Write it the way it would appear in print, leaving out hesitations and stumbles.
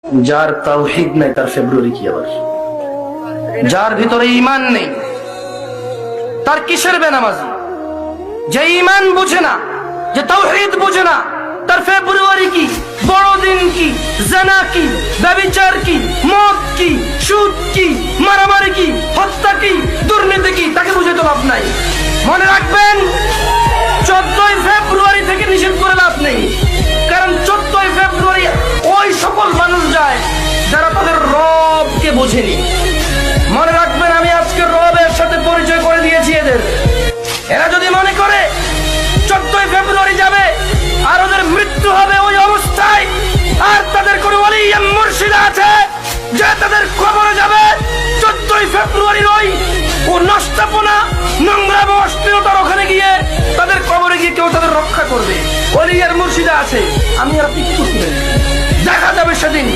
যার তাওহীদ নাই তার ফেব্রুয়ারি কি আবার? যার ভিতরে ঈমান নেই তার কিসের বেনামাজি? যে ঈমান বুঝে না, যে তাওহীদ বুঝে না, তার ফেব্রুয়ারি কি, বড়দিন কি, জিনা কি, ব্যভিচার কি, মদ কি, সুদ কি, মারামারি কি, হত্যা কি, দুর্নীতি কি, তাকে বুঝে তো লাভ নাই। মনে রাখবেন, 14ই ফেব্রুয়ারি থেকে নিষেধ করে লাভ নেই। কারণ 14ই ফেব্রুয়ারি ওই সকল মানুষ যায় যারা তাদের রবকে বোঝেনি। মনে রাখবেন, আমি আজকে রবের সাথে পরিচয় করে দিয়েছি এদের। এরা যদি মনে করে 14ই ফেব্রুয়ারি যাবে আর ওদের মৃত্যু হবে ওই অবস্থায়, আর তাদের কোনো ওলি মুর্শিদ আছে যে তাদের কবরে যাবে 14ই ফেব্রুয়ারির ওই ও নষ্টাপনা, নোংরা অশ্লীলতার ওখানে গিয়ে তাদের কবরে গিয়ে কেউ তাদের রক্ষা করবে? ওলি আর মুর্শিদা আছে, আমি আর আপনি কি করতে দেখা যাবে সেদিন।